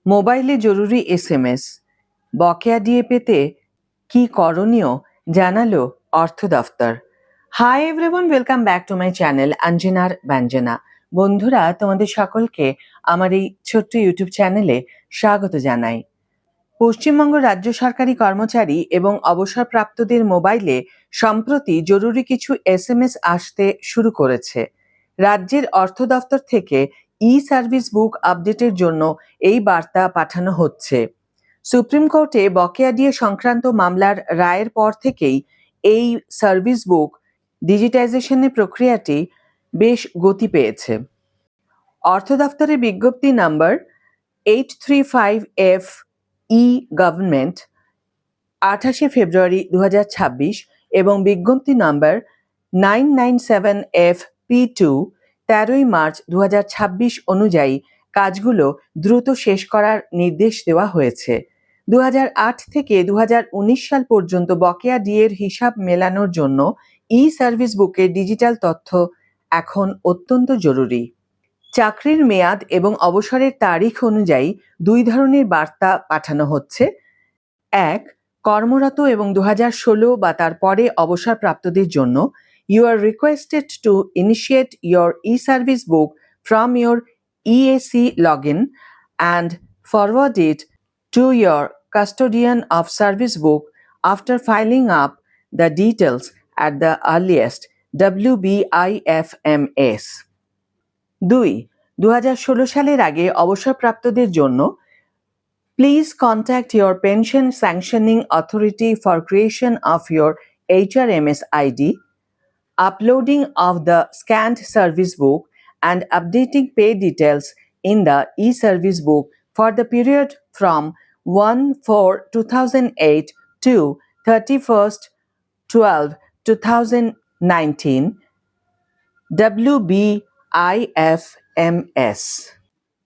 মোবাইলে জরুরি এসএমএস, বকেয়া ডিএ পেতে কি করণীয় জানালো অর্থ দফতর। Hi everyone, welcome back to my channel অঞ্জনার ব্যঞ্জনা। বন্ধুরা, তোমাদের সকলকে আমার এই ছোট্ট ইউটিউব চ্যানেলে স্বাগত জানাই। পশ্চিমবঙ্গ রাজ্য সরকারি কর্মচারী এবং অবসরপ্রাপ্তদের মোবাইলে সম্প্রতি জরুরি কিছু এসএমএস আসতে শুরু করেছে। রাজ্যের অর্থ দফতর থেকে ই সার্ভিস বুক আপডেটের জন্য এই বার্তা পাঠানো হচ্ছে। সুপ্রিম কোর্টে বকেয়া ডিএ সংক্রান্ত মামলার রায়ের পর থেকেই এই সার্ভিস বুক ডিজিটাইজেশনের প্রক্রিয়াটি বেশ গতি পেয়েছে। অর্থ দফতরের বিজ্ঞপ্তি নাম্বার 835F গভর্নমেন্ট 28শে ফেব্রুয়ারি 2026 এবং বিজ্ঞপ্তি নাম্বার 997F-P2 13ই মার্চ 2026 অনুযায়ী কাজগুলো দ্রুত শেষ করার নির্দেশ দেওয়া হয়েছে। 2008 থেকে 2019 সাল পর্যন্ত বকেয়া ডিএর হিসাব মেলানোর জন্য ই সার্ভিস বুকের ডিজিটাল তথ্য এখন অত্যন্ত জরুরি। চাকরির মেয়াদ এবং অবসরের তারিখ অনুযায়ী দুই ধরনের বার্তা পাঠানো হচ্ছে। এক, কর্মরত এবং 2016 বা তার পরে অবসরপ্রাপ্তদের জন্য you are requested to initiate your e service book from your EAC login and forward it to your custodian of service book after filling up the details at the earliest WBIFMS। 2, 2016 সালের আগে অবসরপ্রাপ্তদের জন্য Please contact your pension sanctioning authority for creation of your HRMS ID, uploading of the scanned service book, and updating pay details in the e-service book for the period from 1/4/2008 to 31/12/2019, WBIFMS।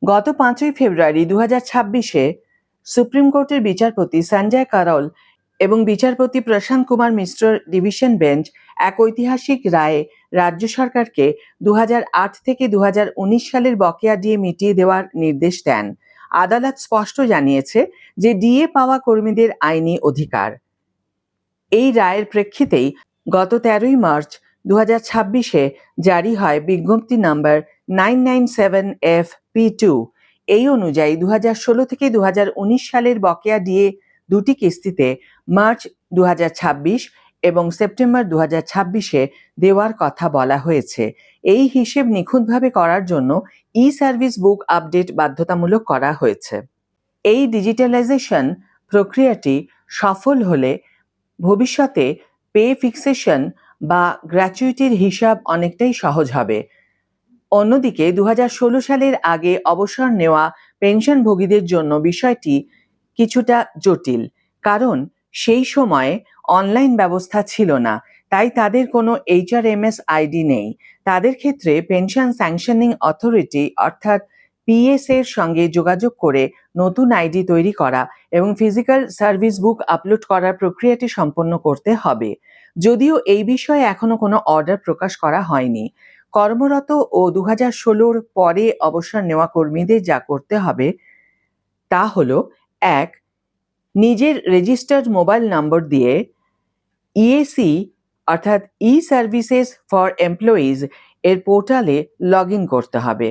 গত 5ই ফেব্রুয়ারি 2026-এ supreme কোর্টের বিচারপতি সঞ্জয় কারোল এবং বিচারপতি প্রশান্ত Kumar মিশ্রর division bench এক ঐতিহাসিক রায়ে রাজ্য সরকারকে 2008 থেকে 2019 সালের বকেয়া ডিএ মিটিয়ে দেওয়ার নির্দেশ দেন। আদালত স্পষ্ট জানিয়েছে যে ডিএ পাওয়া কর্মীদের আইনি অধিকার। এই রায়ের প্রেক্ষিতেই গত 13ই মার্চ 2026-এ জারি হয় বিজ্ঞপ্তি নাম্বার 997F-P2। এই অনুযায়ী 2016 থেকে 2019 সালের বকেয়া ডিএ দুটি কিস্তিতে মার্চ 2026 এবং সেপ্টেম্বর 2026-এ দেওয়ার কথা বলা হয়েছে। এই হিসেব নিখুঁতভাবে করার জন্য ই সার্ভিস বুক আপডেট বাধ্যতামূলক করা হয়েছে। এই ডিজিটালাইজেশন প্রক্রিয়াটি সফল হলে ভবিষ্যতে পে ফিক্সেশন বা গ্র্যাচুইটির হিসাব অনেকটাই সহজ হবে। অন্যদিকে 2016 সালের আগে অবসর নেওয়া পেনশনভোগীদের জন্য বিষয়টি কিছুটা জটিল, কারণ সেই সময়ে অনলাইন ব্যবস্থা ছিল না, তাই তাদের কোনো HRMS আইডি নেই। তাদের ক্ষেত্রে পেনশন স্যাংশনিং অথরিটি অর্থাৎ পিএস এর সঙ্গে যোগাযোগ করে নতুন আইডি তৈরি করা এবং ফিজিক্যাল সার্ভিস বুক আপলোড করার প্রক্রিয়াটি সম্পন্ন করতে হবে। যদিও এই বিষয়ে এখনো কোনো অর্ডার প্রকাশ করা হয়নি। কর্মরত ও 2016-র পরে অবসর নেওয়া কর্মীদের যা করতে হবে তা হলো: 1, নিজের রেজিস্টার্ড মোবাইল নম্বর দিয়ে ইএসি অর্থাৎ ই সার্ভিসেস ফর এমপ্লয়িজ এর পোর্টালে লগ ইন করতে হবে।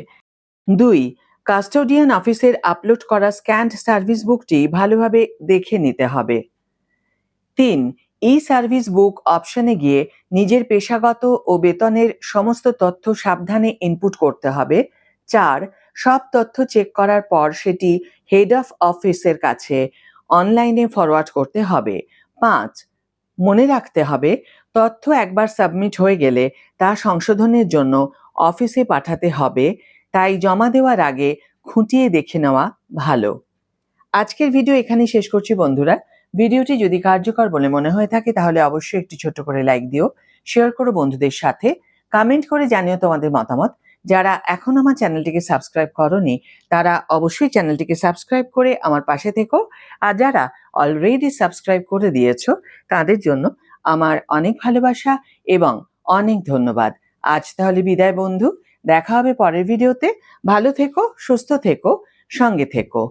2, কাস্টোডিয়ান অফিসের আপলোড করা স্ক্যান্ড সার্ভিস বুকটি ভালোভাবে দেখে নিতে হবে। 3, ই সার্ভিস বুক অপশনে গিয়ে নিজের পেশাগত ও বেতনের সমস্ত তথ্য সাবধানে ইনপুট করতে হবে। 4, সব তথ্য চেক করার পর সেটি হেড অফ অফিসের কাছে অনলাইনে ফরওয়ার্ড করতে হবে। 5, মনে রাখতে হবে তথ্য একবার সাবমিট হয়ে গেলে তা সংশোধনের জন্য অফিসে পাঠাতে হবে, তাই জমা দেওয়ার আগে খুঁটিয়ে দেখে নেওয়া ভালো। আজকের ভিডিও এখানেই শেষ করছি বন্ধুরা। ভিডিওটি যদি কার্যকর বলে মনে হয়ে থাকে তাহলে অবশ্যই একটি ছোট্ট করে লাইক দিও, শেয়ার করো বন্ধুদের সাথে, কমেন্ট করে জানিও তোমাদের মতামত। যারা এখন আমার চ্যানেলটিকে সাবস্ক্রাইব করোনি তারা অবশ্যই চ্যানেলটিকে সাবস্ক্রাইব করে আমার পাশে থেকো, আর যারা অলরেডি সাবস্ক্রাইব করে দিয়েছো তাদের জন্য আমার অনেক ভালোবাসা এবং অনেক ধন্যবাদ। আজ তাহলে বিদায় বন্ধু, দেখা হবে পরের ভিডিওতে। ভালো থেকো, সুস্থ থেকো, সঙ্গে থেকো।